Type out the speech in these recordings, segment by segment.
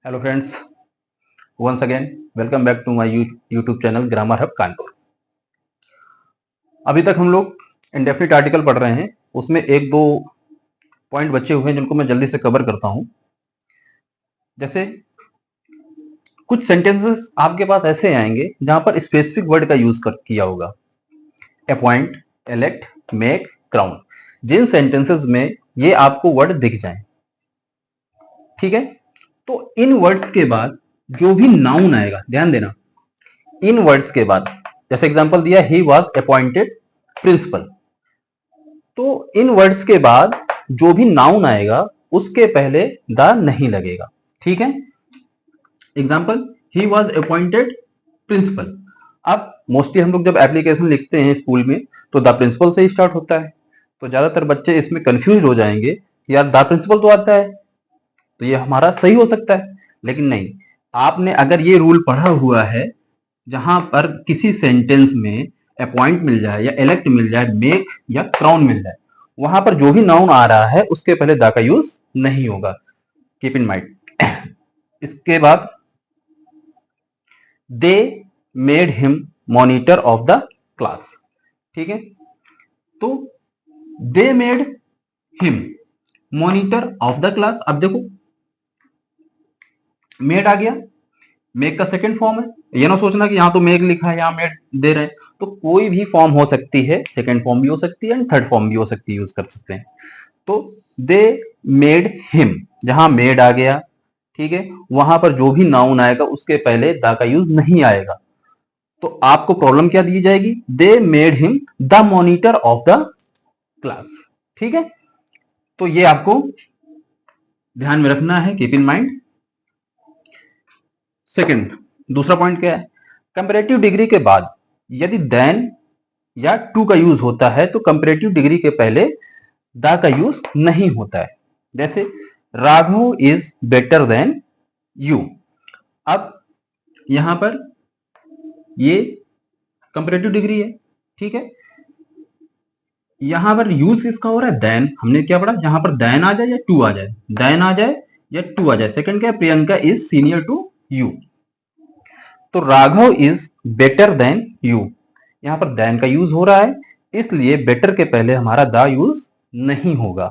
Hello friends, once again welcome back to my YouTube channel grammar hub Kanpur. अभी तक हम लोग इंडेफिनिट आर्टिकल पढ़ रहे हैं। उसमें एक दो पॉइंट बचे हुए हैं जिनको मैं जल्दी से कवर करता हूं। जैसे कुछ सेंटेंसेस आपके पास ऐसे आएंगे जहां पर स्पेसिफिक वर्ड का यूज किया होगा। Appoint, elect, make, crown. जिन सेंटेंसेस में ये आपको वर्ड दिख जाए, ठीक है, तो इन वर्ड्स के बाद जो भी नाउन आएगा, ध्यान देना, इन वर्ड्स के बाद, जैसे एग्जांपल दिया, ही वॉज अपॉइंटेड प्रिंसिपल, तो इन वर्ड्स के बाद जो भी नाउन आएगा उसके पहले द नहीं लगेगा। ठीक है, example, he was appointed principal. अब मोस्टली हम लोग जब एप्लीकेशन लिखते हैं स्कूल में तो द प्रिंसिपल से ही स्टार्ट होता है, तो ज्यादातर बच्चे इसमें कंफ्यूज हो जाएंगे कि यार द प्रिंसिपल तो आता है, तो ये हमारा सही हो सकता है। लेकिन नहीं, आपने अगर ये रूल पढ़ा हुआ है, जहां पर किसी सेंटेंस में अपॉइंट मिल जाए या इलेक्ट मिल जाए, मेक या क्राउन मिल जाए, वहां पर जो भी नाउन आ रहा है उसके पहले द का यूज नहीं होगा। Keep in mind. इसके बाद, they made him monitor of the class. ठीक है, तो they made him monitor of the class. अब देखो, मेड आ गया, मेक का सेकंड फॉर्म है। ये ना सोचना कि यहां तो मेक लिखा है, यहां मेड दे रहे हैं, तो कोई भी फॉर्म हो सकती है, सेकंड फॉर्म भी हो सकती है एंड थर्ड फॉर्म भी हो सकती है, यूज कर सकते हैं। तो दे मेड हिम, जहां मेड आ गया, ठीक है, वहां पर जो भी नाउन आएगा उसके पहले द का यूज नहीं आएगा। तो आपको प्रॉब्लम क्या दी जाएगी? They made him the monitor of the class. ठीक है, तो ये आपको ध्यान में रखना है, कीप इन माइंड। सेकंड, दूसरा पॉइंट क्या है? कंपैरेटिव डिग्री के बाद यदि देन या टू का यूज होता है तो कंपैरेटिव डिग्री के पहले द का यूज नहीं होता है। जैसे Raghav is better than you. अब यहां पर ये कंपैरेटिव डिग्री है, ठीक है, यहां पर यूज किसका हो रहा है? देन। हमने क्या पढ़ा? यहां पर देन आ जाए या टू आ जाए, देन आ जाए या टू आ जाए। सेकंड क्या है? Priyanka is senior to you. तो Raghav is better than you, यहां पर देन का यूज हो रहा है, इसलिए बेटर के पहले हमारा द यूज नहीं होगा।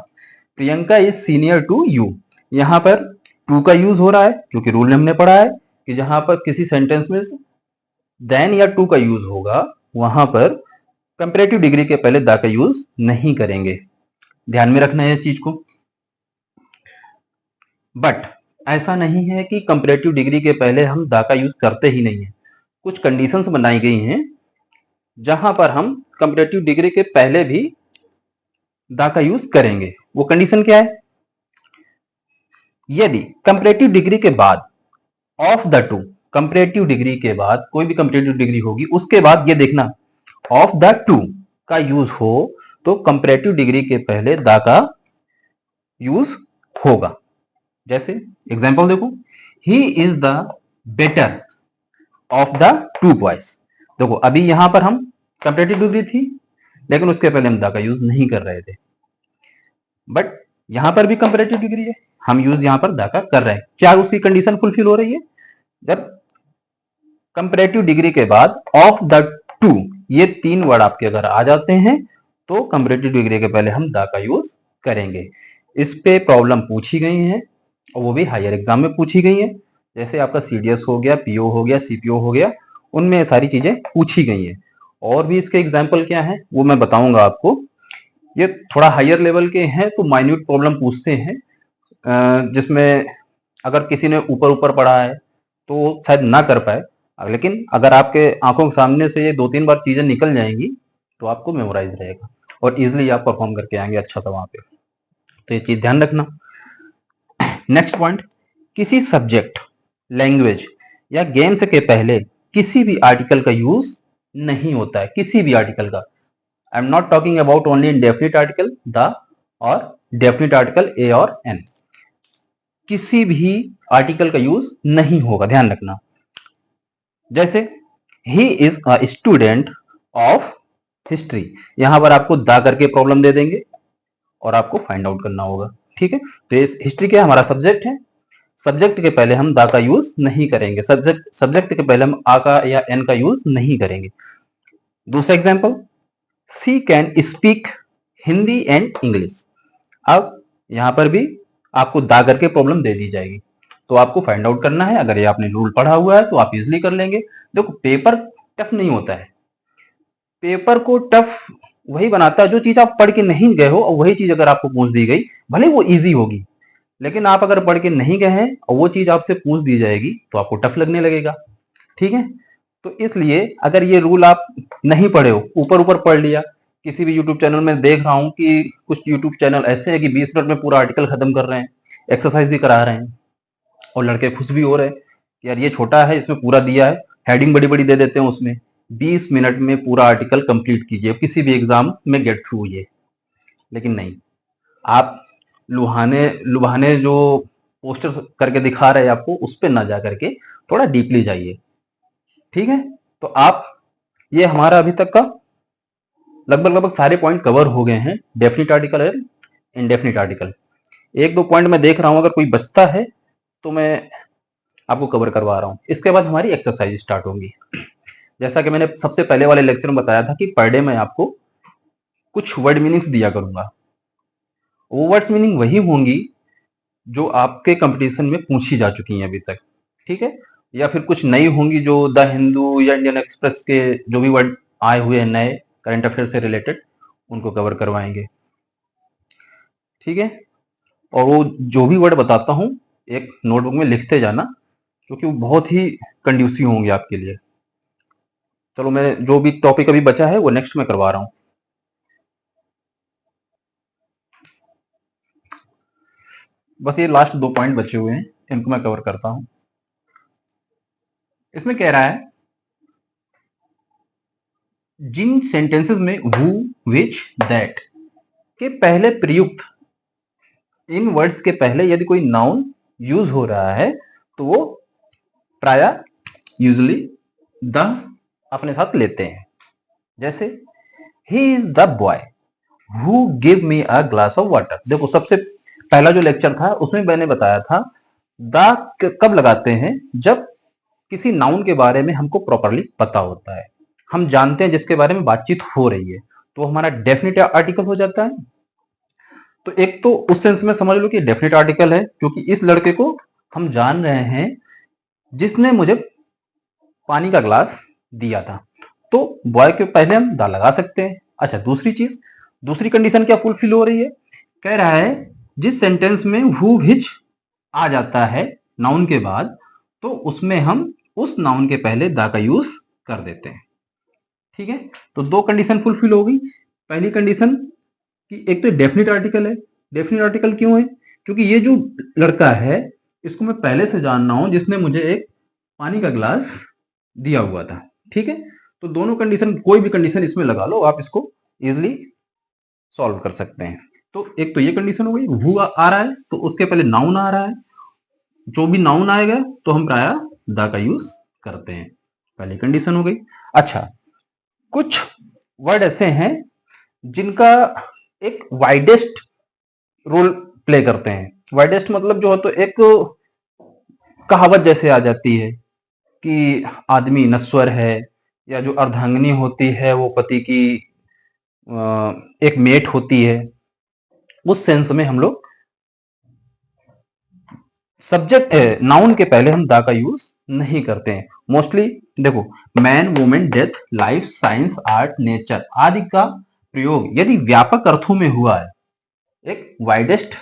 Priyanka is senior to you, यहां पर टू का यूज हो रहा है, क्योंकि रूल हमने पढ़ा है कि जहां पर किसी सेंटेंस में देन या टू का यूज होगा वहां पर कंपैरेटिव डिग्री के पहले द का यूज नहीं करेंगे। ध्यान में रखना है इस चीज को। बट ऐसा नहीं है कि कंपैरेटिव डिग्री के पहले हम द का यूज करते ही नहीं है। कुछ कंडीशंस बनाई गई हैं जहां पर हम कंपैरेटिव डिग्री के पहले भी द का यूज करेंगे। वो कंडीशन क्या है? यदि कंपैरेटिव डिग्री के बाद of the two, comparative degree के बाद कोई भी कंपैरेटिव डिग्री होगी, उसके बाद ये देखना ऑफ द टू का यूज हो तो कंपैरेटिव डिग्री के पहले द का यूज होगा। जैसे एग्जांपल देखो, he is the better of the two boys. देखो अभी यहां पर हम कंपैरेटिव डिग्री थी लेकिन उसके पहले हम द का यूज नहीं कर रहे थे, बट यहां पर भी कंपैरेटिव डिग्री है, हम यूज यहां पर द का कर रहे हैं। क्या उसकी कंडीशन फुलफिल हो रही है? जब कंपैरेटिव डिग्री के बाद ऑफ द टू, ये तीन वर्ड आपके अगर आ जाते हैं तो कंपैरेटिव डिग्री के पहले हम द का यूज करेंगे। इस पे प्रॉब्लम पूछी गई है और वो भी हायर एग्जाम में पूछी गई है। जैसे आपका सीडीएस हो गया, पीओ हो गया, सीपीओ हो गया, उनमें सारी चीजें पूछी गई हैं। और भी इसके एग्जाम्पल क्या है वो मैं बताऊंगा आपको। ये थोड़ा हायर लेवल के हैं तो माइन्यूट प्रॉब्लम पूछते हैं, जिसमें अगर किसी ने ऊपर ऊपर पढ़ा है तो शायद ना कर पाए, लेकिन अगर आपके आंखों के सामने से ये दो तीन बार चीजें निकल जाएंगी तो आपको मेमोराइज रहेगा और इजिली आप परफॉर्म करके आएंगे अच्छा सा वहां पे। तो ये चीज ध्यान रखना। नेक्स्ट पॉइंट, किसी सब्जेक्ट, लैंग्वेज या गेम्स के पहले किसी भी आर्टिकल का यूज नहीं होता है। किसी भी आर्टिकल का, I am not talking about only indefinite article the और डेफिनिट आर्टिकल ए और एन। किसी भी आर्टिकल का यूज नहीं होगा, ध्यान रखना। जैसे he is a student of history, यहां पर आपको द करके प्रॉब्लम दे देंगे और आपको फाइंड आउट करना होगा। ठीक है, तो हिस्ट्री क्या हमारा सब्जेक्ट है, सब्जेक्ट के पहले हम द का यूज नहीं करेंगे, सब्जेक्ट के पहले हम आ का या एन का यूज नहीं करेंगे। दूसरा example, she can speak Hindi and English. अब यहां पर भी आपको दा करके प्रॉब्लम दे दी जाएगी, तो आपको फाइंड आउट करना है। अगर ये आपने रूल पढ़ा हुआ है तो आप इजिली कर लेंगे। देखो पेपर टफ नहीं होता है, पेपर को टफ वही बनाता है जो चीज आप पढ़ के नहीं गए हो, और वही चीज अगर आपको पूछ दी गई भले वो इजी होगी, लेकिन आप अगर पढ़ के नहीं गए हैं और वो चीज आपसे पूछ दी जाएगी तो आपको टफ लगने लगेगा। ठीक है, तो इसलिए अगर ये रूल आप नहीं पढ़े हो, ऊपर ऊपर पढ़ लिया, किसी भी यूट्यूब चैनल में देख रहा हूं कि कुछ यूट्यूब चैनल ऐसे हैं कि 20 मिनट में पूरा आर्टिकल खत्म कर रहे हैं, एक्सरसाइज भी करा रहे हैं, और लड़के खुश भी हो रहे हैं यार ये छोटा है इसमें पूरा दिया है, हेडिंग बड़ी बड़ी दे देते हैं उसमें, 20 मिनट में पूरा आर्टिकल कंप्लीट कीजिए, किसी भी एग्जाम में गेट थ्रू ये। लेकिन नहीं, आप लुभाने लुभाने जो पोस्टर करके दिखा रहे हैं आपको, उस पर ना जा करके थोड़ा डीपली जाइए। ठीक है, तो आप ये हमारा अभी तक का लगभग सारे पॉइंट कवर हो गए हैं, डेफिनिट आर्टिकल है, इनडेफिनिट आर्टिकल। एक दो पॉइंट मैं देख रहा हूं, अगर कोई बचता है तो मैं आपको कवर करवा रहा हूं। इसके बाद हमारी एक्सरसाइज स्टार्ट होंगी। जैसा कि मैंने सबसे पहले वाले लेक्चर में बताया था कि पर डे मैं आपको कुछ वर्ड मीनिंग्स दिया करूंगा। वो वर्ड्स मीनिंग वही होंगी जो आपके कंपटीशन में पूछी जा चुकी हैं अभी तक। ठीक है, या फिर कुछ नई होंगी जो द हिंदू या इंडियन एक्सप्रेस के जो भी वर्ड आए हुए हैं नए करंट अफेयर से रिलेटेड, उनको कवर करवाएंगे। ठीक है, और वो जो भी वर्ड बताता हूं एक नोटबुक में लिखते जाना, क्योंकि वो बहुत ही कंड्यूसिव होंगे आपके लिए। चलो, मैं जो भी टॉपिक अभी बचा है वो नेक्स्ट में करवा रहा हूं। बस ये लास्ट 2 पॉइंट बचे हुए हैं, इनको मैं कवर करता हूं। इसमें कह रहा है जिन सेंटेंसेस में हु, विच, दैट के पहले प्रयुक्त, इन वर्ड्स के पहले यदि कोई नाउन यूज हो रहा है तो वो प्राय यूजली द अपने साथ लेते हैं। जैसे he is the boy who give me a glass of water. देखो, सबसे पहला जो लेक्चर था उसमें मैंने बताया था द कब लगाते हैं, जब किसी नाउन के बारे में हमको प्रॉपरली पता होता है, हम जानते हैं जिसके बारे में बातचीत हो रही है, तो हमारा डेफिनेट आर्टिकल हो जाता है। तो एक तो उस सेंस में समझ लो कि डेफिनेट आर्टिकल है, क्योंकि इस लड़के को हम जान रहे हैं जिसने मुझे पानी का ग्लास दिया था, तो बॉय के पहले हम द लगा सकते हैं। अच्छा, दूसरी चीज, दूसरी कंडीशन क्या फुलफिल हो रही है, कह रहा है जिस सेंटेंस में हु हिच आ जाता है नाउन के बाद, तो उसमें हम उस नाउन के पहले द का यूज कर देते हैं। ठीक है, तो 2 कंडीशन फुलफिल हो गई। पहली कंडीशन कि एक तो डेफिनेट आर्टिकल है। डेफिनेट आर्टिकल क्यों है, क्योंकि ये जो लड़का है इसको मैं पहले से जानना हूं, जिसने मुझे एक पानी का ग्लास दिया हुआ था। ठीक है, तो दोनों कंडीशन, कोई भी कंडीशन इसमें लगा लो, आप इसको इजिली सॉल्व कर सकते हैं। तो एक तो ये कंडीशन हो गई, हु आ रहा है तो उसके पहले नाउन आ रहा है, जो भी नाउन आएगा तो हम प्राय द का यूज करते हैं, पहली कंडीशन हो गई। अच्छा, कुछ वर्ड ऐसे हैं जिनका एक वाइडेस्ट रोल प्ले करते हैं। वाइडेस्ट मतलब जो है तो एक कहावत जैसे आ जाती है कि आदमी नश्वर है, या जो अर्धांगिनी होती है वो पति की एक मेट होती है। उस सेंस में हम लोग सब्जेक्ट नाउन के पहले हम द का यूज नहीं करते हैं मोस्टली। देखो, man, women, death, life, science, art, nature आदि का प्रयोग यदि व्यापक अर्थों में हुआ है, एक वाइडेस्ट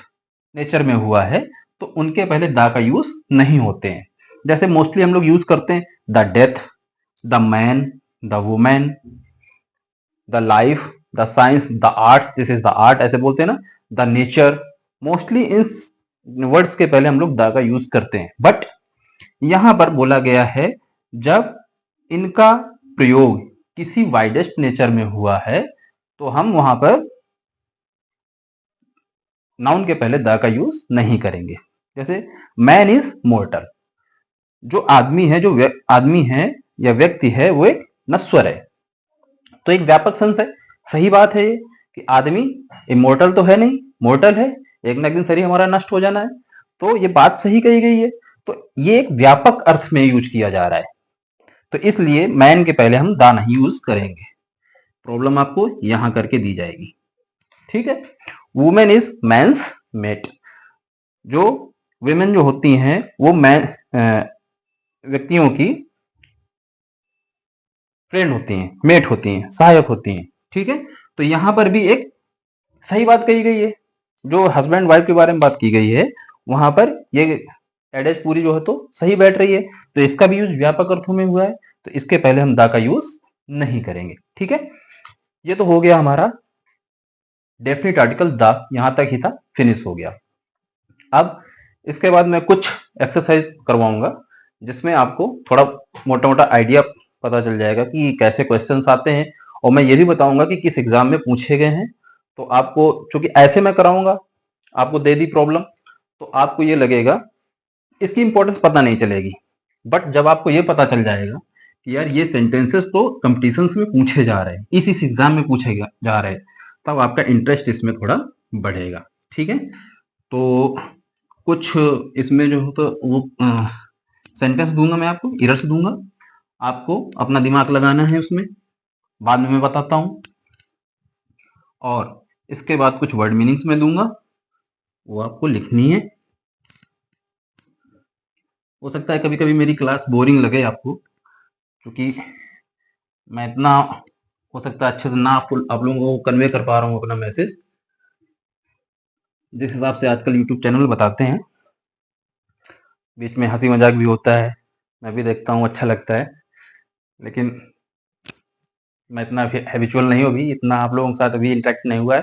नेचर में हुआ है, तो उनके पहले द का यूज नहीं होते हैं। जैसे मोस्टली हम लोग यूज करते हैं the death, the man, the women, the life, the science, the art, this is the art ऐसे बोलते हैं ना, the nature. Mostly in words के पहले हम लोग द का यूज करते हैं। बट यहां पर बोला गया है जब इनका प्रयोग किसी वाइडेस्ट नेचर में हुआ है तो हम वहां पर नाउन के पहले द का यूज नहीं करेंगे। जैसे मैन इज मोर्टल, जो आदमी है, जो आदमी है या व्यक्ति है वो एक नश्वर है, तो एक व्यापक सेंस है। सही बात है ये कि आदमी इमोर्टल तो है नहीं, मोर्टल है, एक ना एक दिन शरीर हमारा नष्ट हो जाना है। तो ये बात सही कही गई है। तो ये एक व्यापक अर्थ में यूज किया जा रहा है, तो इसलिए मैन के पहले हम दा नहीं यूज करेंगे। प्रॉब्लम आपको यहां करके दी जाएगी, ठीक है। Women is man's mate. जो विमेन जो होती हैं वो मैन व्यक्तियों की फ्रेंड होती हैं, मेट होती हैं, सहायक होती हैं, ठीक है। तो यहां पर भी एक सही बात कही गई है, जो हस्बैंड वाइफ के बारे में बात की गई है वहां पर ये एडेज पूरी जो है तो सही बैठ रही है। तो इसका भी यूज व्यापक अर्थों में हुआ है, तो इसके पहले हम दा का यूज नहीं करेंगे, ठीक है। ये तो हो गया हमारा डेफिनेट आर्टिकल दा, यहां तक ही था, फिनिश हो गया। अब इसके बाद मैं कुछ एक्सरसाइज करवाऊंगा जिसमें आपको थोड़ा मोटा मोटा आइडिया पता चल जाएगा कि कैसे क्वेश्चंस आते हैं, और मैं ये भी बताऊंगा कि किस एग्जाम में पूछे गए हैं। तो आपको चूंकि ऐसे मैं कराऊंगा, आपको दे दी प्रॉब्लम, तो आपको ये लगेगा इसकी इंपॉर्टेंस पता नहीं चलेगी, बट जब आपको ये पता चल जाएगा कि यार ये सेंटेंसेस तो कंपटीशंस में पूछे जा रहे हैं, इस एग्जाम में पूछे जा रहे हैं, तब आपका इंटरेस्ट इसमें थोड़ा बढ़ेगा, ठीक है। तो कुछ इसमें जो हो तो वो सेंटेंस दूंगा मैं आपको, इरर्स दूंगा, आपको अपना दिमाग लगाना है उसमें, बाद में मैं बताता हूं। और इसके बाद कुछ वर्ड मीनिंग्स में दूंगा, वो आपको लिखनी है। हो सकता है कभी कभी मेरी क्लास बोरिंग लगे आपको, क्योंकि मैं इतना हो सकता है अच्छे से ना आप लोगों को कन्वे कर पा रहा हूँ अपना मैसेज, जिस हिसाब से आजकल यूट्यूब चैनल बताते हैं। बीच में हंसी मजाक भी होता है, मैं भी देखता हूँ, अच्छा लगता है, लेकिन मैं इतना हैबिचुअल नहीं हूँ अभी, इतना आप लोगों के साथ अभी इंटरेक्ट नहीं हुआ है,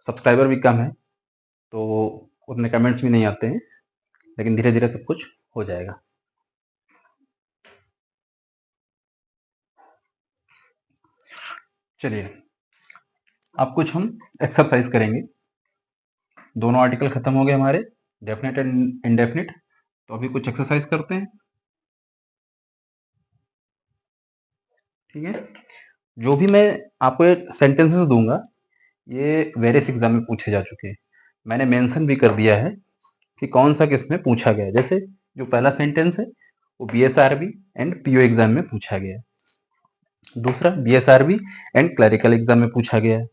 सब्सक्राइबर भी कम है, तो उतने कमेंट्स भी नहीं आते हैं, लेकिन धीरे धीरे सब कुछ हो जाएगा। चलिए अब कुछ हम एक्सरसाइज करेंगे। दोनों आर्टिकल खत्म हो गए हमारे, डेफिनेट एंड इंडेफिनिट। तो अभी कुछ एक्सरसाइज करते हैं, ठीक है। जो भी मैं आपको सेंटेंसेस दूंगा ये वेरियस एग्जाम में पूछे जा चुके हैं, मैंने मेंशन भी कर दिया है कि कौन सा किस में पूछा गया है। जैसे जो पहला सेंटेंस है वो बीएसआरबी एंड पीओ एग्जाम में पूछा गया है, दूसरा बीएसआरबी एंड क्लरिकल एग्जाम में पूछा गया है,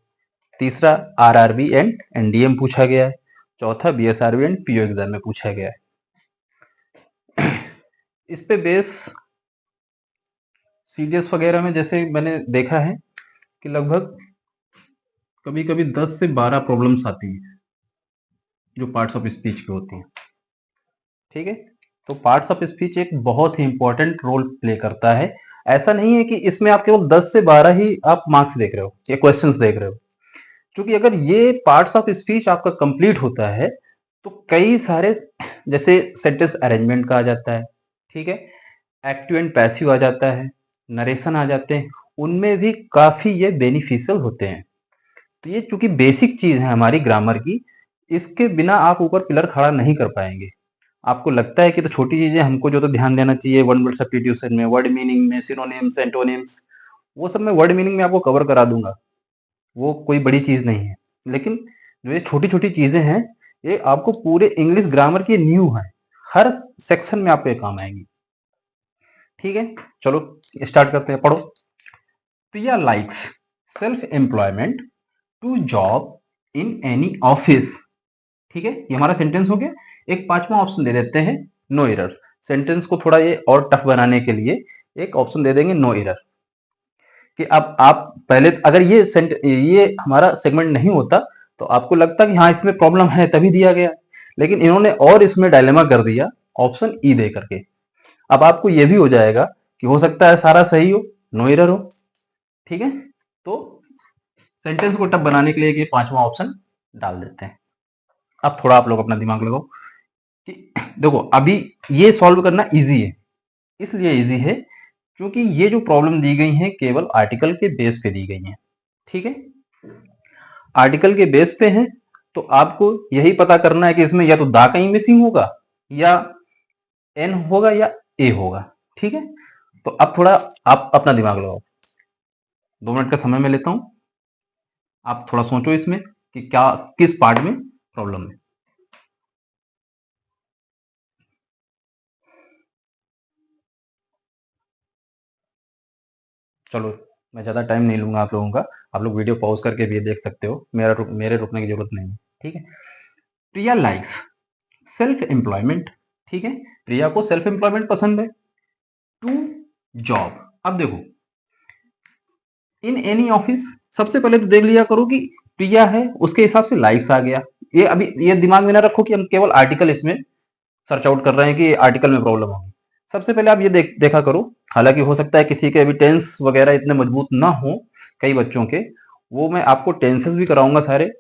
तीसरा आरआरबी एंड एनडीएम पूछा गया है, चौथा बीएसआरबी एंड पीओ एग्जाम में पूछा गया है। इस पे बेस सीडीएस वगैरह में जैसे मैंने देखा है कि लगभग कभी कभी 10 से 12 प्रॉब्लम्स आती हैं जो पार्ट्स ऑफ स्पीच की होती हैं, ठीक है। तो पार्ट्स ऑफ स्पीच एक बहुत ही इंपॉर्टेंट रोल प्ले करता है। ऐसा नहीं है कि इसमें आप केवल 10 से 12 ही आप मार्क्स देख रहे हो या क्वेश्चंस देख रहे हो, क्योंकि अगर ये पार्ट्स ऑफ स्पीच आपका कंप्लीट होता है तो कई सारे, जैसे सेंटेंस अरेंजमेंट का आ जाता है, ठीक है, एक्टिव एंड पैसिव आ जाता है, नरेशन आ जाते हैं, उनमें भी काफी ये बेनिफिशियल होते हैं। तो ये चूंकि बेसिक चीज है हमारी ग्रामर की, इसके बिना आप ऊपर पिलर खड़ा नहीं कर पाएंगे। आपको लगता है कि तो छोटी चीजें हमको जो तो ध्यान देना चाहिए, वन वर्ड सब्स्टिट्यूशन में, वर्ड मीनिंग में, सिनोनिम्स, एंटोनिम्स, वो सब मैं वर्ड मीनिंग में आपको कवर करा दूंगा, वो कोई बड़ी चीज नहीं है। लेकिन जो ये छोटी छोटी चीजें हैं ये आपको पूरे इंग्लिश ग्रामर की न्यू है, हर सेक्शन में आपको ये काम आएंगी, ठीक है। चलो स्टार्ट करते हैं, पढ़ो। Priya likes self employment to job in any office, ठीक है, ये हमारा सेंटेंस हो गया। एक पांचवा ऑप्शन दे देते हैं, नो एरर। सेंटेंस को थोड़ा ये और टफ बनाने के लिए एक ऑप्शन दे देंगे, नो एरर, कि अब आप पहले अगर ये हमारा सेगमेंट नहीं होता तो आपको लगता कि हाँ इसमें प्रॉब्लम है तभी दिया गया, लेकिन इन्होंने और इसमें डायलेमा कर दिया ऑप्शन ई दे करके। अब आपको ये भी हो जाएगा कि हो सकता है सारा सही हो, नो एरर हो, ठीक है। तो सेंटेंस को टफ बनाने के लिए ये पांचवा ऑप्शन डाल देते हैं। अब थोड़ा आप लोग अपना दिमाग लगाओ कि देखो अभी ये सॉल्व करना इजी है, इसलिए इजी है क्योंकि ये जो प्रॉब्लम दी गई है केवल आर्टिकल के बेस पे दी गई है, ठीक है। आर्टिकल के बेस पे है तो आपको यही पता करना है कि इसमें या तो दा कहीं मिसिंग होगा, या एन होगा, या ए होगा, ठीक है। तो अब थोड़ा आप अपना दिमाग लगाओ, 2 मिनट का समय मैं लेता हूं, आप थोड़ा सोचो इसमें कि क्या किस पार्ट में प्रॉब्लम है। चलो मैं ज़्यादा टाइम नहीं लूंगा आप लोगों का, आप लोग वीडियो पॉज करके भी देख सकते हो, मेरे रुकने की जरूरत नहीं है, ठीक है। प्रिया लाइक्स सेल्फ एम्प्लॉयमेंट, ठीक है, प्रिया को सेल्फ एम्प्लॉयमेंट पसंद है। टू जॉब, अब देखो इन एनी ऑफिस, सबसे पहले तो देख लिया करो कि प्रिया है उसके हिसाब से लाइक्स आ गया। ये अभी ये दिमाग में ना रखो कि हम केवल आर्टिकल इसमें सर्च आउट कर रहे हैं कि आर्टिकल में प्रॉब्लम होगी। सबसे पहले आप ये देखा करो, हालांकि हो सकता है किसी के अभी टेंस वगैरह इतने मजबूत ना हो कई बच्चों के, वो मैं आपको टेंसेस भी कराऊंगा सारे,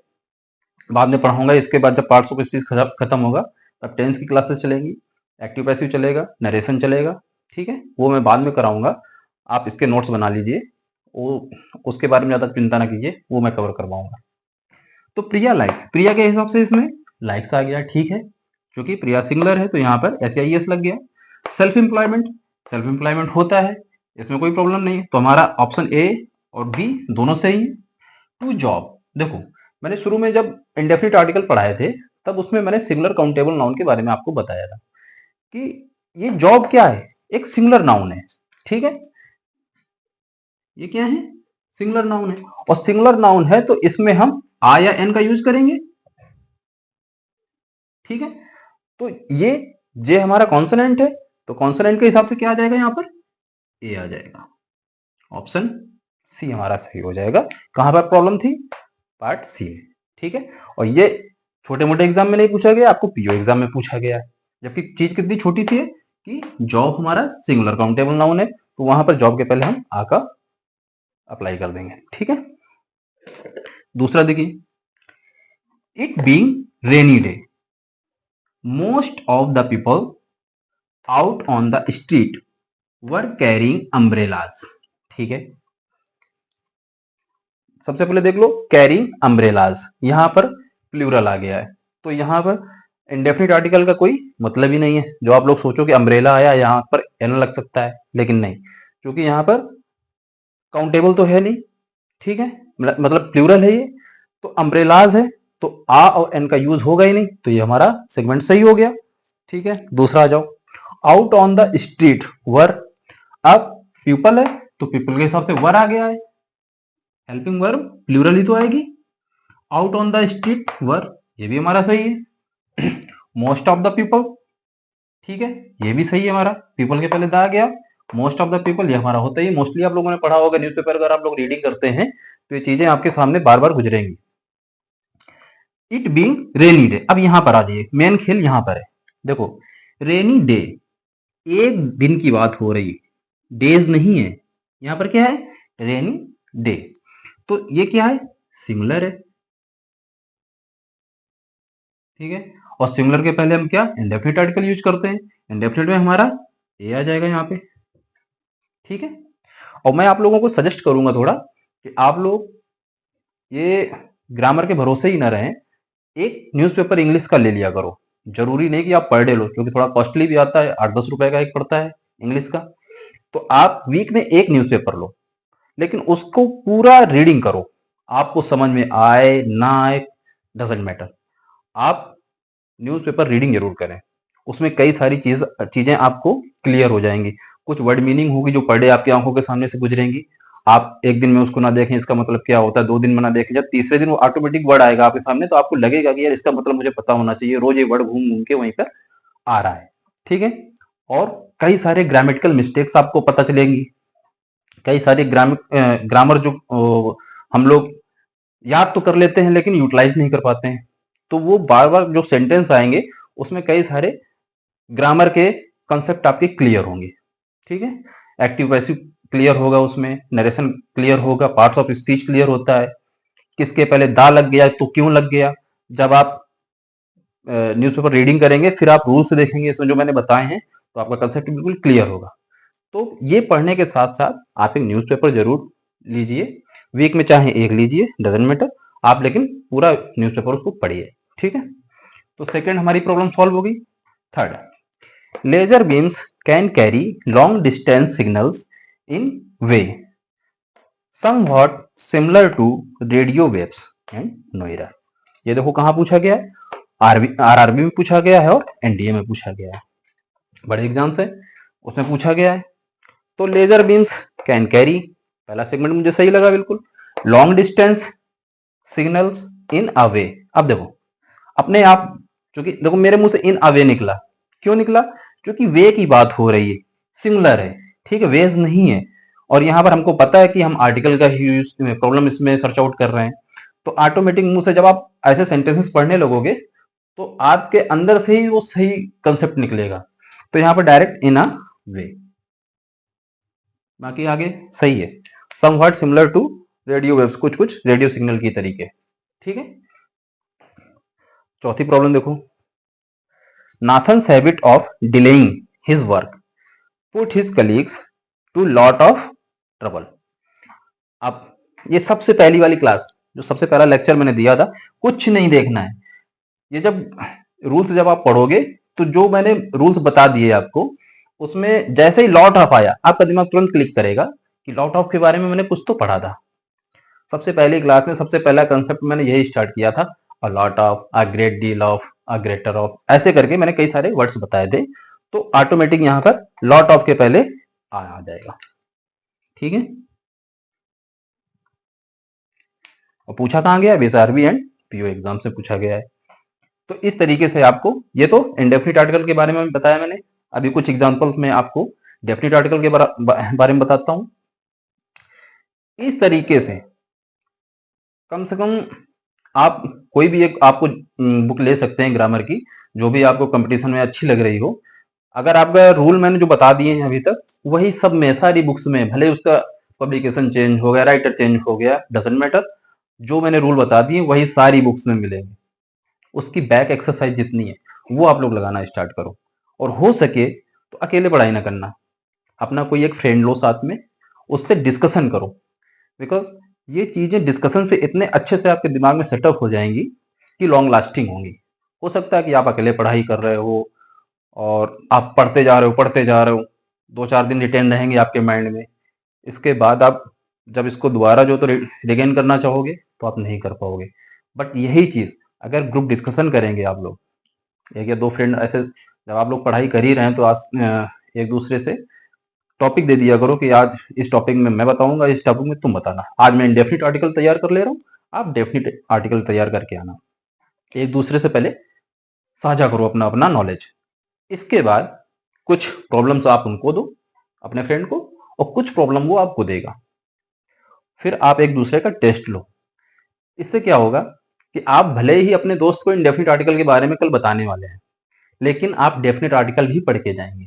बाद में पढ़ाऊंगा। इसके बाद जब पार्ट्स ऑफ स्पीच खत्म होगा तब टेंस की क्लासेस चलेंगी, एक्टिव पैसिव चलेगा, नरेशन चलेगा, ठीक है, वो मैं बाद में कराऊंगा। आप इसके नोट्स बना लीजिए, वो उसके बारे में ज्यादा चिंता ना कीजिए, वो मैं कवर करवाऊंगा। तो प्रिया लाइक्स, प्रिया के हिसाब से इसमें लाइक्स आ गया, ठीक है, क्योंकि प्रिया सिंगुलर है तो यहाँ पर SIES लग गया। सेल्फ एम्प्लॉयमेंट, सेल्फ एम्प्लॉयमेंट होता है, इसमें कोई प्रॉब्लम नहीं है, तो हमारा ऑप्शन ए और बी दोनों सही है। टू जॉब, देखो मैंने शुरू में जब इंडेफिनिट आर्टिकल पढ़ाए थे तब उसमें मैंने सिंगुलर काउंटेबल नाउन के बारे में आपको बताया था कि ये जॉब क्या है, एक सिंगुलर नाउन है, ठीक है, ये क्या है, सिंगुलर नाउन है, और सिंगुलर नाउन है तो इसमें हम आ या एन का यूज करेंगे, ठीक है। तो ये जे हमारा कॉन्सोनेंट है, तो कॉन्सोनेंट के हिसाब से क्या आ जाएगा, यहाँ पर ए आ जाएगा, ऑप्शन सी हमारा सही हो जाएगा। कहां पर प्रॉब्लम थी, पार्ट सी में, ठीक है। और ये छोटे मोटे एग्जाम में नहीं पूछा गया, आपको पीओ एग्जाम में पूछा गया है, जबकि चीज कितनी छोटी सी है कि जॉब हमारा सिंगुलर काउंटेबल नाउन है, तो वहां पर जॉब के पहले हम आ का अप्लाई कर देंगे, ठीक है। दूसरा देखिए, it being rainy day, most of the people out on the street were carrying umbrellas, ठीक है। सबसे पहले देख लो कैरिंग अम्ब्रेलास, यहां पर प्लूरल आ गया है, तो यहां पर इंडेफिनिट आर्टिकल का कोई मतलब ही नहीं है। जो आप लोग सोचो कि अम्ब्रेला आया यहां पर एन लग सकता है, लेकिन नहीं, क्योंकि यहां पर काउंटेबल तो है नहीं, ठीक है, मतलब प्लूरल है ये, तो अम्ब्रेलाज है तो आ और एन का यूज होगा ही नहीं, तो ये हमारा सेगमेंट सही हो गया, ठीक है। दूसरा आ जाओ, आउट ऑन द स्ट्रीट वर, अब पीपल है तो पीपल के हिसाब से वर आ गया है, हेल्पिंग वर्ब प्लूरल ही तो आएगी। आउट ऑन द स्ट्रीट वर, ये भी हमारा सही है। मोस्ट ऑफ द पीपल, ठीक है, ये भी सही है हमारा, पीपल के पहले द आ गया, मोस्ट ऑफ द पीपल ये हमारा होता ही, मोस्टली आप लोगों ने पढ़ा होगा न्यूज़पेपर, अगर आप लोग रीडिंग करते हैं तो ये चीजें आपके सामने बार बार गुजरेंगी। इट बीइंग रेनी डे, अब यहां पर आ जाइए, मेन खेल यहां पर है, देखो रेनी डे एक दिन की बात हो रही, डेज नहीं है, यहां पर क्या है, रेनी डे, तो ये क्या है, सिंगुलर है, ठीक है। और सिंगुलर के पहले हम क्या इंडेफिनिट आर्टिकल यूज करते हैं, इंडेफिनिट में हमारा ए आ जाएगा यहाँ पे, ठीक है। और मैं आप लोगों को सजेस्ट करूंगा थोड़ा कि आप लोग ये ग्रामर के भरोसे ही ना रहें, एक न्यूज़पेपर इंग्लिश का ले लिया करो, जरूरी नहीं कि आप पर डे लो, क्योंकि थोड़ा कॉस्टली भी आता है, 8-10 रुपए का एक पड़ता है इंग्लिश का, तो आप वीक में एक न्यूज़पेपर लो, लेकिन उसको पूरा रीडिंग करो, आपको समझ में आए ना आए डजेंट मैटर, आप न्यूज़पेपर रीडिंग जरूर करें, उसमें कई सारी चीजें आपको क्लियर हो जाएंगी, कुछ वर्ड मीनिंग होगी जो पर डे आपकी आंखों के सामने से गुजरेंगी, आप एक दिन में उसको ना देखें इसका मतलब क्या होता है, 2 दिन में ना देखें, जब तीसरे दिन वो ऑटोमेटिक वर्ड आएगा आपके सामने तो आपको लगेगा कि यार इसका मतलब मुझे पता होना चाहिए, रोज ये वर्ड घूम घूम के वहीं पर आ रहा है, ठीक है। और कई सारे ग्रामेटिकल मिस्टेक्स आपको पता चलेंगी, कई सारे ग्रामर जो हम लोग याद तो कर लेते हैं लेकिन यूटिलाइज नहीं कर पाते हैं, तो वो बार बार जो सेंटेंस आएंगे उसमें कई सारे ग्रामर के कंसेप्ट आपके क्लियर होंगे, ठीक है। एक्टिव पैसिव क्लियर होगा, उसमें नरेशन क्लियर होगा, पार्ट्स ऑफ स्पीच क्लियर होता है, किसके पहले दा लग गया तो क्यों लग गया, जब आप न्यूज़पेपर रीडिंग करेंगे फिर आप रूल से देखेंगे इसमें जो मैंने बताए हैं, तो आपका कंसेप्ट बिल्कुल क्लियर होगा। तो ये पढ़ने के साथ साथ आप एक न्यूज़पेपर जरूर लीजिए, वीक में चाहे एक लीजिए डजेंट मैटर, आप लेकिन पूरा न्यूज़पेपर उसको पढ़िए, ठीक है। तो सेकंड हमारी प्रॉब्लम सॉल्व होगी। Third, laser beams can carry long distance signals in way somewhat similar to radio waves and noise, ये देखो कहां पूछा गया है, आरआरबी में पूछा गया है और एनडीए में पूछा गया है, बड़े एग्जाम से उसमें पूछा गया है। तो लेजर बीम्स कैन कैरी, पहला सेगमेंट मुझे सही लगा बिल्कुल। लॉन्ग डिस्टेंस सिग्नल्स इन अ वे। अब देखो अपने आप, क्योंकि देखो मेरे मुंह से इन अ वे निकला, क्यों निकला? क्योंकि वे की बात हो रही है, सिंगुलर है, ठीक है, वेज नहीं है। और यहां पर हमको पता है कि हम आर्टिकल का यूज प्रॉब्लम इसमें सर्च आउट कर रहे हैं, तो ऑटोमेटिक मुंह से जब आप ऐसे सेंटेंसेस पढ़ने लगोगे तो आपके अंदर से ही वो सही कंसेप्ट निकलेगा। तो यहां पर डायरेक्ट इन अ वे, बाकी आगे सही है। Somewhat similar to radio waves, कुछ कुछ रेडियो सिग्नल की तरीके, ठीक है। चौथी प्रॉब्लम देखो, Nathan's habit of delaying his work put his colleagues to lot of trouble. अब ये सबसे पहली वाली क्लास, जो सबसे पहला लेक्चर मैंने दिया था, कुछ नहीं देखना है। ये जब रूल्स जब आप पढ़ोगे तो जो मैंने रूल्स बता दिए आपको, उसमें जैसे ही लॉट ऑफ आया आपका दिमाग तुरंत क्लिक करेगा कि लॉट ऑफ के बारे में मैंने कुछ तो पढ़ा था। सबसे पहली क्लास में सबसे पहला कंसेप्ट मैंने यही स्टार्ट किया था, a lot of, a great deal of, a greater of, ऐसे करके मैंने कई सारे वर्ड्स बताए थे। तो ऑटोमेटिक यहां पर लॉट ऑफ के पहले आ जाएगा, ठीक है। और पूछा कहां गया? बीएसआरबी एंड पीओ एग्जाम से पूछा गया है। तो इस तरीके से आपको, ये तो इंडेफिनिट आर्टिकल के बारे में बताया मैंने। अभी कुछ एग्जांपल्स में आपको डेफिनिट आर्टिकल के बारे में बताता हूं। इस तरीके से कम आप कोई भी एक आपको बुक ले सकते हैं ग्रामर की, जो भी आपको कंपटीशन में अच्छी लग रही हो। अगर आपका रूल मैंने जो बता दिए हैं अभी तक, वही सब में सारी बुक्स में, भले उसका पब्लिकेशन चेंज हो गया, राइटर चेंज हो गया, डजेंट मैटर, जो मैंने रूल बता दिए वही सारी बुक्स में मिलेंगे। उसकी बैक एक्सरसाइज जितनी है वो आप लोग लगाना स्टार्ट करो, और हो सके तो अकेले पढ़ाई ना करना, अपना कोई एक फ्रेंड लो साथ में, उससे डिस्कशन करो। बिकॉज ये चीजें डिस्कशन से इतने अच्छे से आपके दिमाग में सेटअप हो जाएंगी कि लॉन्ग लास्टिंग होंगी। हो सकता है कि आप अकेले पढ़ाई कर रहे हो और आप पढ़ते जा रहे हो, 2-4 दिन रिटेन रहेंगे आपके माइंड में, इसके बाद आप जब इसको दोबारा जो तो रिगेन करना चाहोगे तो आप नहीं कर पाओगे। बट यही चीज अगर ग्रुप डिस्कशन करेंगे आप लोग, एक या दो फ्रेंड ऐसे, जब आप लोग पढ़ाई कर ही रहे हैं तो आज एक दूसरे से टॉपिक दे दिया करो कि आज इस टॉपिक में मैं बताऊंगा, इस टॉपिक में तुम बताना। आज मैं इंडेफिनिट आर्टिकल तैयार कर ले रहा हूँ, आप डेफिनिट आर्टिकल तैयार करके आना। एक दूसरे से पहले साझा करो अपना अपना नॉलेज। इसके बाद कुछ प्रॉब्लम्स आप उनको दो, अपने फ्रेंड को, और कुछ प्रॉब्लम वो आपको देगा। फिर आप एक दूसरे का टेस्ट लो। इससे क्या होगा कि आप भले ही अपने दोस्त को इंडेफिनिट आर्टिकल के बारे में कल बताने वाले हैं, लेकिन आप डेफिनेट आर्टिकल भी पढ़ के जाएंगे।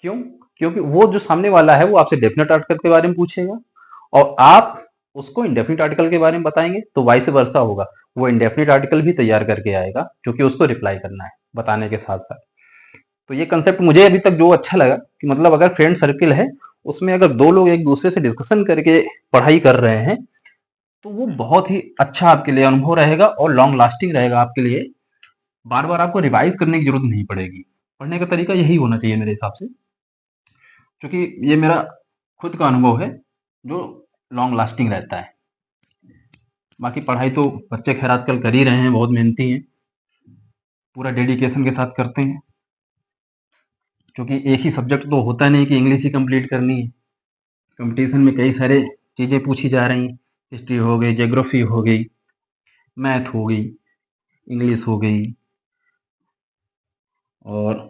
क्यों? क्योंकि वो जो सामने वाला है वो आपसे डेफिनेट आर्टिकल के बारे में पूछेगा, और आप उसको इंडेफिनिट आर्टिकल के बारे में बताएंगे, तो वाइस वर्सा होगा, वो इंडेफिनिट आर्टिकल भी तैयार करके आएगा, क्योंकि उसको रिप्लाई करना है बताने के साथ साथ। तो ये कंसेप्ट मुझे अभी तक जो अच्छा लगा कि मतलब अगर फ्रेंड सर्किल है, उसमें अगर दो लोग एक दूसरे से डिस्कशन करके पढ़ाई कर रहे हैं, तो वो बहुत ही अच्छा आपके लिए अनुभव रहेगा और लॉन्ग लास्टिंग रहेगा आपके लिए। बार बार आपको रिवाइज करने की जरूरत नहीं पड़ेगी। पढ़ने का तरीका यही होना चाहिए मेरे हिसाब से, क्योंकि ये मेरा खुद का अनुभव है जो लॉन्ग लास्टिंग रहता है। बाकी पढ़ाई तो बच्चे खैर आजकल कर ही रहे हैं, बहुत मेहनती हैं, पूरा डेडिकेशन के साथ करते हैं, क्योंकि एक ही सब्जेक्ट तो होता नहीं कि इंग्लिश ही कंप्लीट करनी है। कंपटीशन में कई सारे चीज़ें पूछी जा रही हैं, हिस्ट्री हो गई, ज्योग्राफी हो गई, मैथ हो गई, इंग्लिश हो गई, और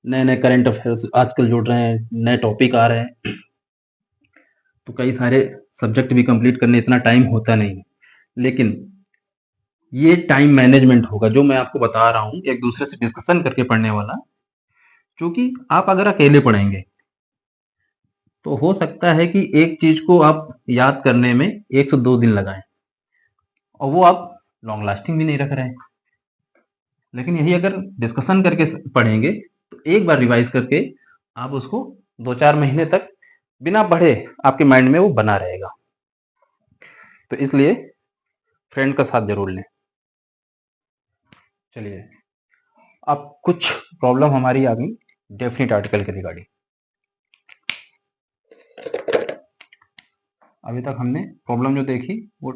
नए नए करंट अफेयर्स आजकल जुड़ रहे हैं, नए टॉपिक आ रहे हैं। तो कई सारे सब्जेक्ट भी कंप्लीट करने इतना टाइम होता नहीं है, लेकिन ये टाइम मैनेजमेंट होगा जो मैं आपको बता रहा हूँ, एक दूसरे से डिस्कशन करके पढ़ने वाला। क्योंकि आप अगर अकेले पढ़ेंगे तो हो सकता है कि एक चीज को आप याद करने में 1 से 2 दिन लगाएं, और वो आप लॉन्ग लास्टिंग भी नहीं रख रहे हैं। लेकिन यही अगर डिस्कशन करके पढ़ेंगे तो एक बार रिवाइज करके आप उसको 2-4 महीने तक बिना पढ़े आपके माइंड में वो बना रहेगा। तो इसलिए फ्रेंड का साथ जरूर लें। चलिए, अब कुछ प्रॉब्लम हमारी आ गई डेफिनेट आर्टिकल के रिगार्डिंग। अभी तक हमने प्रॉब्लम जो देखी वो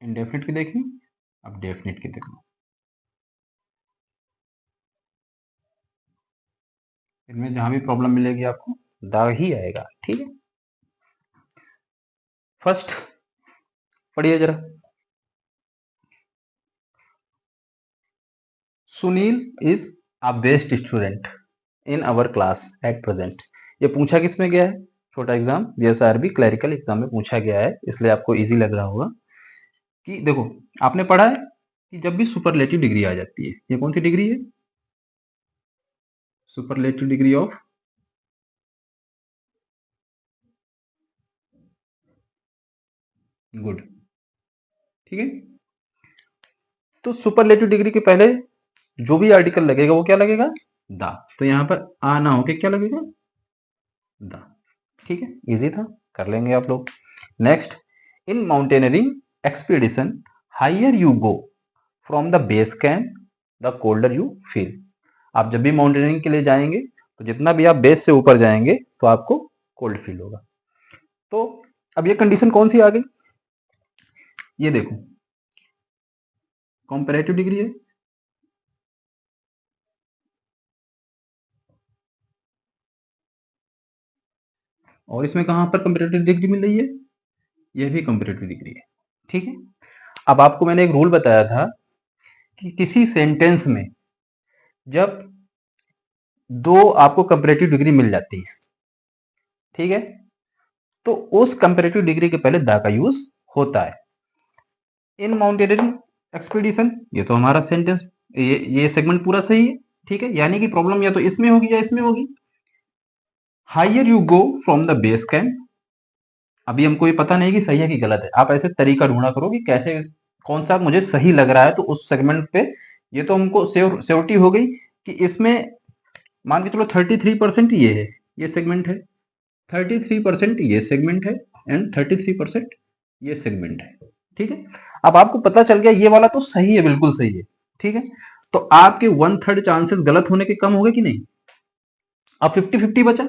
इंडेफिनिट की देखी, अब डेफिनेट की देखो। इनमें जहां भी प्रॉब्लम मिलेगी आपको दाग ही आएगा, ठीक है। फर्स्ट पढ़िए जरा। Sunil is a best student in our class at present. ये पूछा किसमें गया है? छोटा एग्जाम बीएसआरबी क्लरिकल एग्जाम में पूछा गया है, इसलिए आपको इजी लग रहा होगा। कि देखो, आपने पढ़ा है कि जब भी सुपरलेटिव डिग्री आ जाती है, ये कौन सी डिग्री है? Superlative degree of good. ठीक है, तो सुपरलेटिव डिग्री के पहले जो भी आर्टिकल लगेगा वो क्या लगेगा? द। तो यहां पर आ ना होके क्या लगेगा? द। ठीक है, इजी था, कर लेंगे आप लोग। Next, in mountaineering expedition higher you go from the base camp the colder you feel. आप जब भी माउंटेनियरिंग के लिए जाएंगे तो जितना भी आप बेस से ऊपर जाएंगे तो आपको कोल्ड फील होगा। तो अब ये कंडीशन कौन सी आ गई? ये देखो, कंपैरेटिव डिग्री है, और इसमें कहां पर कंपैरेटिव डिग्री मिल रही है? यह भी कंपैरेटिव डिग्री है। ठीक है, अब आपको मैंने एक रूल बताया था कि किसी सेंटेंस में जब दो आपको कंपैरेटिव डिग्री मिल जाती है, ठीक है, तो उस कंपैरेटिव डिग्री के पहले द का यूज होता है। इन माउंटेनियरिंग एक्सपीडिशन, ये तो हमारा सेंटेंस, ये सेगमेंट पूरा सही है। ठीक है, यानी कि प्रॉब्लम या तो इसमें होगी या इसमें होगी। Higher you go from the base camp, अभी हमको ये पता नहीं कि सही है कि गलत है, आप ऐसे तरीका ढूंढा करो कि कैसे कौन सा मुझे सही लग रहा है, तो उस सेगमेंट पे ये तो हमको श्योरिटी हो गई कि इसमें मान के चलो 33% ये है, ये सेगमेंट है, 33% ये सेगमेंट है, एंड 33% ये सेगमेंट है। ठीक है, अब आपको पता चल गया ये वाला तो सही है, बिल्कुल सही है। ठीक है, तो आपके 1/3 चांसेस गलत होने के कम हो गए कि नहीं? अब 50-50 बचा।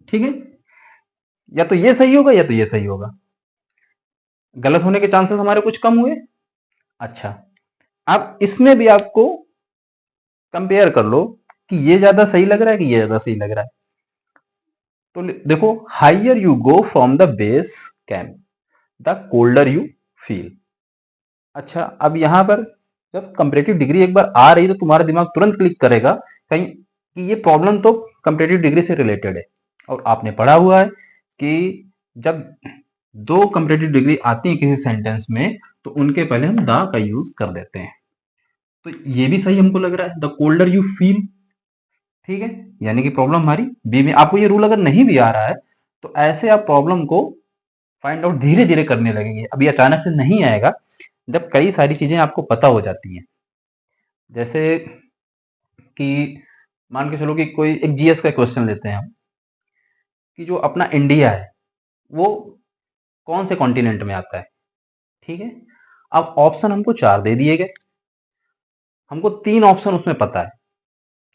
ठीक है, या तो ये सही होगा या तो ये सही होगा, गलत होने के चांसेस हमारे कुछ कम हुए। अच्छा, अब इसमें भी आपको कंपेयर कर लो कि ये ज्यादा सही लग रहा है कि ये ज्यादा सही लग रहा है। तो देखो, higher you go from the base camp the colder you feel. अच्छा, अब यहां पर जब कंपैरेटिव डिग्री एक बार आ रही तो तुम्हारा दिमाग तुरंत क्लिक करेगा कहीं कि ये प्रॉब्लम तो कंपैरेटिव डिग्री से रिलेटेड है। और आपने पढ़ा हुआ है कि जब दो कंपैरेटिव डिग्री आती है किसी सेंटेंस में तो उनके पहले हम द का यूज कर देते हैं। तो ये भी सही हमको लग रहा है, द कोल्डर यू फील। ठीक है, यानी कि प्रॉब्लम हमारी बी में। आपको ये रूल अगर नहीं भी आ रहा है तो ऐसे आप प्रॉब्लम को फाइंड आउट धीरे धीरे करने लगेंगे, अभी अचानक से नहीं आएगा जब कई सारी चीजें आपको पता हो जाती हैं। जैसे कि मान के चलो कि कोई एक जीएस का क्वेश्चन लेते हैं हम, कि जो अपना इंडिया है वो कौन से कॉन्टिनेंट में आता है। ठीक है, अब ऑप्शन हमको 4 दे दिए गए, हमको 3 ऑप्शन उसमें पता है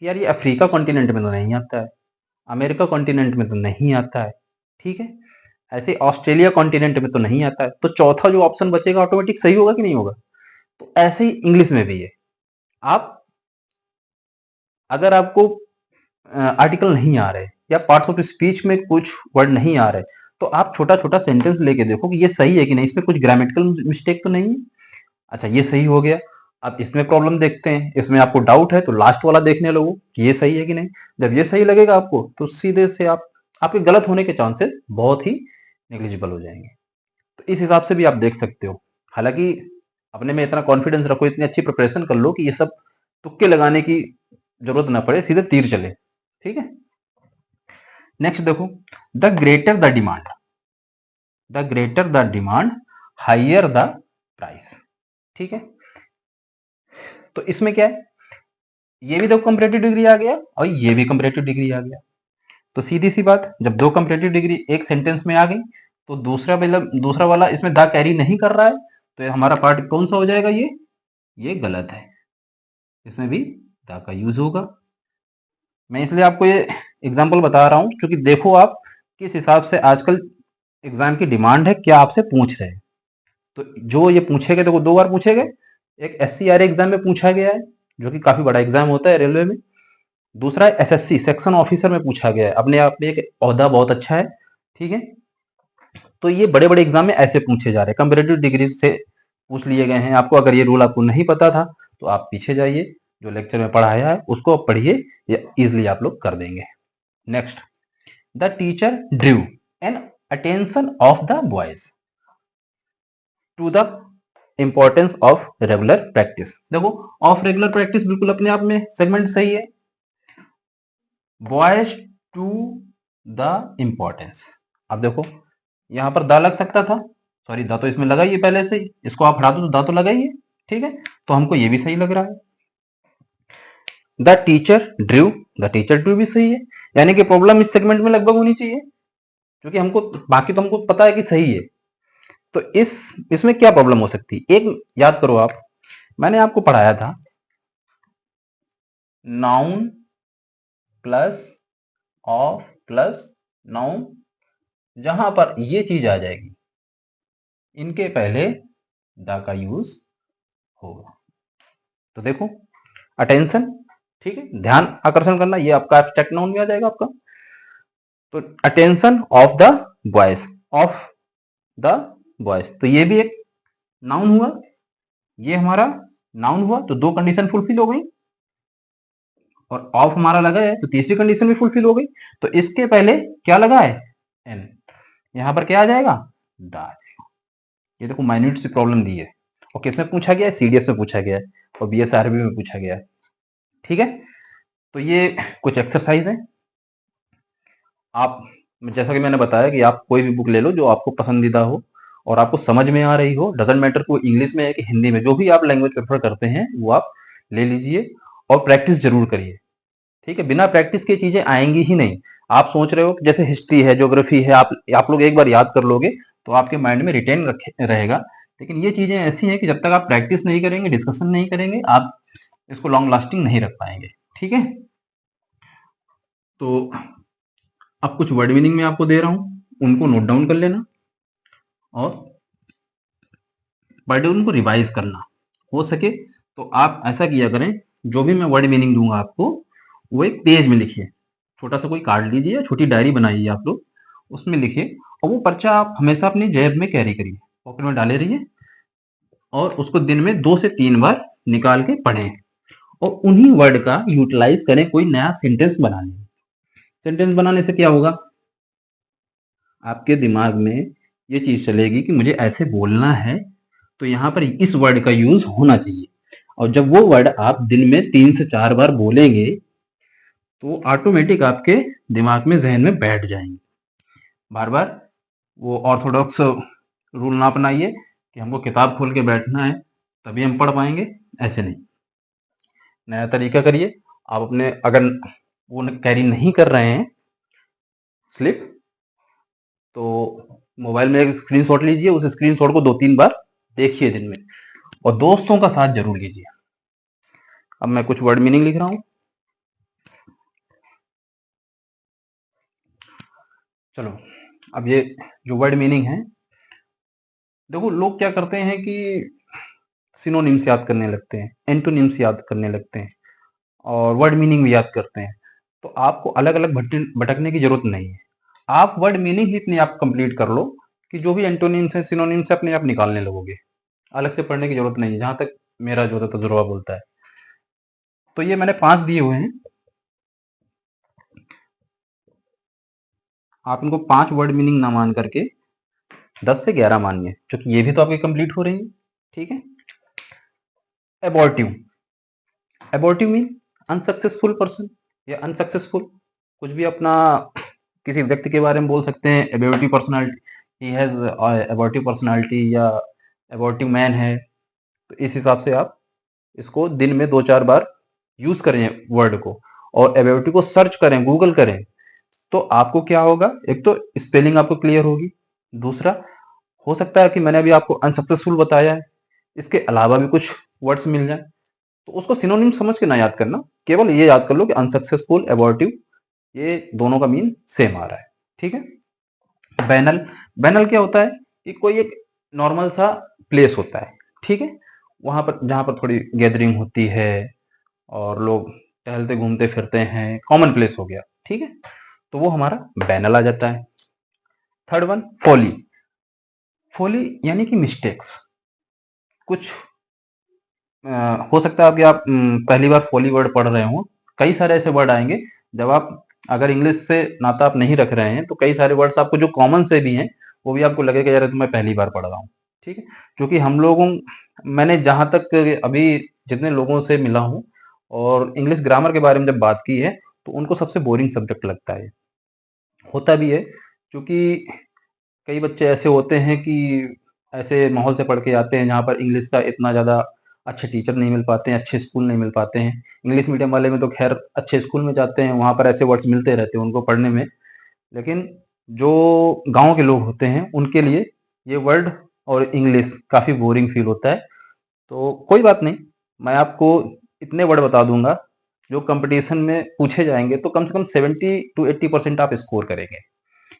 कि यार ये अफ्रीका कॉन्टिनेंट में तो नहीं आता है, अमेरिका कॉन्टिनेंट में तो नहीं आता है, ठीक है, ऐसे ऑस्ट्रेलिया कॉन्टिनेंट में तो नहीं आता है, तो चौथा जो ऑप्शन बचेगा ऑटोमेटिक सही होगा कि नहीं होगा? तो ऐसे ही इंग्लिश में भी है। आप अगर आपको आर्टिकल नहीं आ रहे या पार्ट्स ऑफ स्पीच में कुछ वर्ड नहीं आ रहे तो आप छोटा छोटा सेंटेंस लेके देखो कि ये सही है कि नहीं, इसमें कुछ ग्रामेटिकल मिस्टेक तो नहीं है। अच्छा, ये सही हो गया। अब इसमें प्रॉब्लम देखते हैं, इसमें आपको डाउट है तो लास्ट वाला देखने लगो कि ये सही है कि नहीं। जब ये सही लगेगा आपको तो सीधे से आपके गलत होने के चांसेस बहुत ही नेग्लिजिबल हो जाएंगे। तो इस हिसाब से भी आप देख सकते हो। हालांकि अपने में इतना कॉन्फिडेंस रखो, इतनी अच्छी प्रिपरेशन कर लो कि ये सब तुक्के लगाने की जरूरत ना पड़े, सीधे तीर चले। ठीक है, नेक्स्ट देखो, the greater the demand, the greater the demand higher the price. ठीक है, तो इसमें क्या है, ये भी देखो कंपैरेटिव डिग्री आ गया और ये भी कंपैरेटिव डिग्री आ गया। तो सीधी सी बात, जब दो कंपैरेटिव डिग्री एक सेंटेंस में आ गई तो दूसरा वाला इसमें द कैरी नहीं कर रहा है, तो ये हमारा पार्ट कौन सा हो जाएगा? ये गलत है, इसमें भी द का यूज होगा। मैं इसलिए आपको ये एग्जाम्पल बता रहा हूं क्योंकि देखो आप किस हिसाब से आजकल एग्जाम की डिमांड है, क्या आपसे पूछ रहे हैं। तो जो ये पूछेगा, देखो 2 बार पूछेगा, एक SCRA एग्जाम में पूछा गया है जो कि काफी बड़ा एग्जाम होता है रेलवे में, दूसरा है एसएससी सेक्शन ऑफिसर में पूछा गया है, अपने आप में एक ओहदा बहुत अच्छा है, ठीक है। तो ये बड़े बड़े एग्जाम में ऐसे पूछे जा रहे हैं, कंपेरेटिव डिग्री से पूछ लिए गए हैं। आपको अगर ये रूल आपको नहीं पता था तो आप पीछे जाइए, जो लेक्चर में पढ़ाया है उसको आप पढ़िए, ये इजिली आप लोग कर देंगे। Next, the teacher drew an attention of the boys to the importance of regular practice. देखो, ऑफ रेगुलर प्रैक्टिस बिल्कुल अपने आप में सेगमेंट सही है। बॉयज टू द इंपॉर्टेंस, अब देखो यहां पर द लग सकता था, सॉरी द तो इसमें लगा ही है पहले से ही, इसको आप हटा दो तो द तो लगा ही है, ठीक है। तो हमको ये भी सही लग रहा है। The teacher Drew, the teacher Drew भी सही है, यानी कि प्रॉब्लम इस सेगमेंट में लगभग होनी चाहिए, क्योंकि हमको बाकी तो हमको पता है कि सही है। तो इसमें क्या प्रॉब्लम हो सकती है, एक याद करो आप, मैंने आपको पढ़ाया था noun plus of plus noun, जहां पर ये चीज आ जाएगी इनके पहले द का यूज होगा। तो देखो, अटेंशन, ठीक है, ध्यान आकर्षण करना, ये आपका एब्स्ट्रैक्ट नाउन में आ जाएगा आपका। तो attention of the boys, of the boys, तो ये भी एक नाउन हुआ, ये हमारा नाउन हुआ, तो दो कंडीशन फुलफिल हो गई, और ऑफ हमारा लगा है तो तीसरी कंडीशन भी फुलफिल हो गई। तो इसके पहले क्या लगा है, एन, यहां पर क्या आ जाएगा, द आ जाएगा। ये देखो माइन्यूट सी प्रॉब्लम दी है, और किसमें पूछा गया है, सीडीएस में पूछा गया है, और बीएसआरबी में पूछा गया है, ठीक है। तो ये कुछ एक्सरसाइज है। आप, जैसा कि मैंने बताया कि आप कोई भी बुक ले लो जो आपको पसंदीदा हो और आपको समझ में आ रही हो, डजेंट मैटर को इंग्लिश में है कि हिंदी में, जो भी आप लैंग्वेज प्रेफर करते हैं वो आप ले लीजिए, और प्रैक्टिस जरूर करिए, ठीक है। बिना प्रैक्टिस के चीजें आएंगी ही नहीं। आप सोच रहे हो कि जैसे हिस्ट्री है, ज्योग्राफी है, आप लोग एक बार याद कर लोगे तो आपके माइंड में रिटेन रहेगा, लेकिन ये चीजें ऐसी हैं कि जब तक आप प्रैक्टिस नहीं करेंगे, डिस्कशन नहीं करेंगे, आप इसको लॉन्ग लास्टिंग नहीं रख पाएंगे, ठीक है। तो अब कुछ वर्ड मीनिंग में आपको दे रहा हूं, उनको नोट डाउन कर लेना, और पर डे उनको रिवाइज करना, हो सके तो आप ऐसा किया करें, जो भी मैं वर्ड मीनिंग दूंगा आपको वो एक पेज में लिखिए, छोटा सा कोई कार्ड लीजिए या छोटी डायरी बनाइए आप लोग, उसमें लिखिए, और वो पर्चा आप हमेशा अपनी जेब में कैरी करिए, पॉकेट में डाले रहिए, और उसको दिन में 2 से 3 बार निकाल के पढ़ें, और उन्हीं वर्ड का यूटिलाइज करें कोई नया सेंटेंस बनाने में। सेंटेंस बनाने से क्या होगा, आपके दिमाग में ये चीज चलेगी कि मुझे ऐसे बोलना है, तो यहाँ पर इस वर्ड का यूज होना चाहिए, और जब वो वर्ड आप दिन में 3 से 4 बार बोलेंगे तो ऑटोमेटिक आपके दिमाग में, जहन में बैठ जाएंगे। बार बार वो ऑर्थोडॉक्स रूल ना अपनाइए कि हमको किताब खोल के बैठना है तभी हम पढ़ पाएंगे, ऐसे नहीं। नया तरीका करिए। आप अपने, अगर वो कैरी नहीं कर रहे हैं स्लिप, तो मोबाइल में एक स्क्रीनशॉट लीजिए, उस स्क्रीनशॉट को 2-3 बार देखिए दिन में, और दोस्तों का साथ जरूर लीजिए। अब मैं कुछ वर्ड मीनिंग लिख रहा हूं, चलो। अब ये जो वर्ड मीनिंग है, देखो लोग क्या करते हैं कि सिनोनिम्स याद करने लगते हैं, एंटोनिम्स याद करने लगते हैं, और वर्ड मीनिंग भी याद करते हैं। तो आपको अलग अलग भटकने की जरूरत नहीं है, आप वर्ड मीनिंग ही इतनी आप कंप्लीट कर लो कि जो भी एंटोनिम्स है, सिनोनिम्स है, अपने आप निकालने लगोगे, अलग से पढ़ने की जरूरत नहीं है, जहां तक मेरा जो तजुर्बा बोलता है। तो ये मैंने 5 दिए हुए हैं, आप इनको 5 वर्ड मीनिंग ना मान करके 10 से 11 मानिए, क्योंकि ये भी तो आपके कंप्लीट हो रही है, ठीक है। Abortive, abortive mean unsuccessful person या अनसक्सेसफुल, कुछ भी अपना किसी व्यक्ति के बारे में बोल सकते हैं, abortive personality, he has abortive personality, या एबॉर्टिव मैन है। तो इस हिसाब से आप इसको दिन में 2-4 बार यूज करें वर्ड को, और एबॉर्टिव को सर्च करें, गूगल करें, तो आपको क्या होगा, एक तो स्पेलिंग आपको क्लियर होगी, दूसरा हो सकता है कि मैंने अभी आपको अनसक्सेसफुल बताया है, इसके अलावा भी कुछ वर्ड्स मिल जाए, तो उसको सिनोनिम समझ के ना याद करना, केवल ये याद कर लो कि अनसक्सेसफुल, एबॉर्टिव, ये दोनों का मीन सेम आ रहा है, ठीक है। बैनल, बैनल क्या होता है कि कोई एक नॉर्मल सा प्लेस होता है, ठीक है, वहां पर जहां पर थोड़ी गैदरिंग होती है और लोग टहलते घूमते फिरते हैं, कॉमन प्लेस हो गया, ठीक है, तो वो हमारा बैनल आ जाता है। Third one फोली। फोली यानी कि मिस्टेक्स। कुछ हो सकता है कि आप पहली बार फोली वर्ड पढ़ रहे हो, कई सारे ऐसे वर्ड आएंगे जब आप अगर इंग्लिश से नाता आप नहीं रख रहे हैं तो कई सारे वर्ड्स आपको जो कॉमन से भी हैं वो भी आपको लगेगा यार तो मैं पहली बार पढ़ रहा हूँ, ठीक है, क्योंकि हम लोगों मैंने जहां तक अभी जितने लोगों से मिला हूँ और इंग्लिश ग्रामर के बारे में जब बात की है तो उनको सबसे बोरिंग सब्जेक्ट लगता है, होता भी है, क्योंकि कई बच्चे ऐसे होते हैं कि ऐसे माहौल से पढ़ के आते हैं जहाँ पर इंग्लिश का इतना ज़्यादा अच्छे टीचर नहीं मिल पाते हैं, अच्छे स्कूल नहीं मिल पाते हैं। इंग्लिश मीडियम वाले में तो खैर अच्छे स्कूल में जाते हैं, वहाँ पर ऐसे वर्ड्स मिलते रहते हैं उनको पढ़ने में, लेकिन जो गाँव के लोग होते हैं उनके लिए ये वर्ड और इंग्लिश काफ़ी बोरिंग फील होता है। तो कोई बात नहीं, मैं आपको इतने वर्ड बता दूंगा जो कंपटीशन में पूछे जाएंगे तो कम से कम 70 to 80% आप स्कोर करेंगे।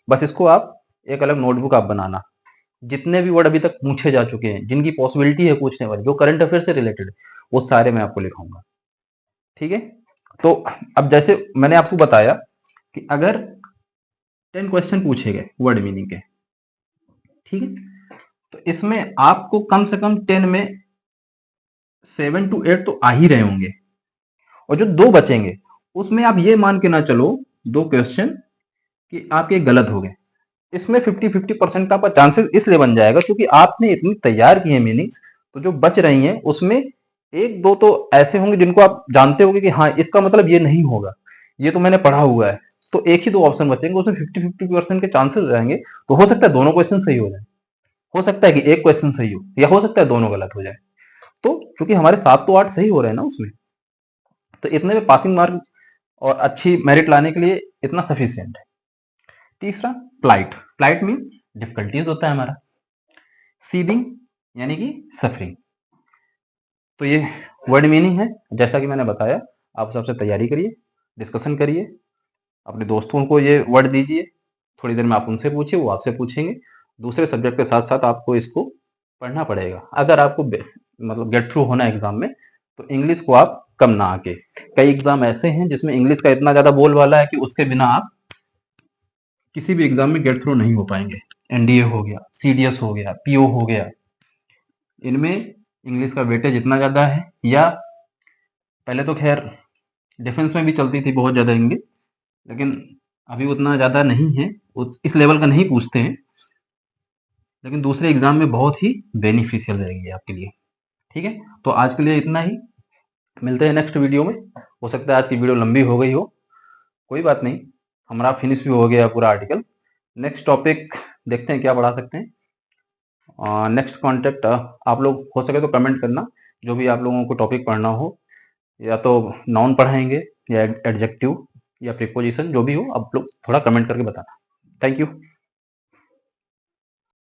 बस इसको आप एक अलग नोटबुक आप बनाना, जितने भी वर्ड अभी तक पूछे जा चुके हैं जिनकी पॉसिबिलिटी है पूछने वाली, जो करंट अफेयर से रिलेटेड, वो सारे मैं आपको लिखाऊंगा, ठीक है। तो अब जैसे मैंने आपको बताया कि अगर 10 क्वेश्चन पूछे गए वर्ड मीनिंग के, ठीक है, तो इसमें आपको कम से कम 10 में 7 to 8 तो आ ही रहे होंगे, और जो 2 बचेंगे उसमें आप ये मान के ना चलो 2 क्वेश्चन कि आपके गलत हो गए, इसमें 50-50% का आपका चांसेस इसलिए बन जाएगा क्योंकि आपने इतनी तैयार की है मीनिंग्स, तो जो बच रही हैं उसमें एक दो तो ऐसे होंगे जिनको आप जानते होंगे कि हाँ इसका मतलब ये नहीं होगा, ये तो मैंने पढ़ा हुआ है, तो एक ही 2 ऑप्शन बचेंगे, उसमें 50-50% के चांसेस रहेंगे, तो हो सकता है दोनों क्वेश्चन सही हो जाए, हो सकता है कि एक क्वेश्चन सही हो, या हो सकता है दोनों गलत हो जाए। तो क्योंकि हमारे 7 तो 8 सही हो रहे हैं ना उसमें, तो इतने में पासिंग मार्क और अच्छी मेरिट लाने के लिए इतना सफिशियंट है। तीसरा प्लाइट। प्लाइट मीन डिफिकल्टीज होता है हमारा। सीदिंग यानी कि सफरिंग। तो ये वर्ड मीनिंग है, जैसा कि मैंने बताया, आप सबसे तैयारी करिए, डिस्कशन करिए, अपने दोस्तों को ये वर्ड दीजिए, थोड़ी देर में आप उनसे पूछिए, वो आपसे पूछेंगे, दूसरे सब्जेक्ट के साथ साथ आपको इसको पढ़ना पड़ेगा अगर आपको मतलब गेट थ्रू होना है एग्जाम में, तो इंग्लिश को आप कम ना आके, कई एग्जाम ऐसे हैं जिसमें इंग्लिश का इतना ज्यादा बोलबाला है कि उसके बिना आप किसी भी एग्जाम में गेट थ्रू नहीं हो पाएंगे। एनडीए हो गया, सीडीएस हो गया, पीओ हो गया, इनमें इंग्लिश का वेटेज इतना ज्यादा है, या पहले तो खैर डिफेंस में भी चलती थी बहुत ज्यादा इंग्लिश, लेकिन अभी उतना ज्यादा नहीं है, इस लेवल का नहीं पूछते हैं, लेकिन दूसरे एग्जाम में बहुत ही बेनिफिशियल रहेगी आपके लिए, ठीक है। तो आज के लिए इतना ही, मिलते हैं नेक्स्ट वीडियो में। हो सकता है आज की वीडियो लंबी हो गई हो, कोई बात नहीं, हमारा फिनिश भी हो गया पूरा आर्टिकल। नेक्स्ट टॉपिक देखते हैं क्या बढ़ा सकते हैं। नेक्स्ट कॉन्टेक्ट आप लोग हो सके तो कमेंट करना, जो भी आप लोगों को टॉपिक पढ़ना हो, या तो नाउन पढ़ाएंगे या एडजेक्टिव या प्रीपोजिशन, जो भी हो आप लोग थोड़ा कमेंट करके बताना। Thank you.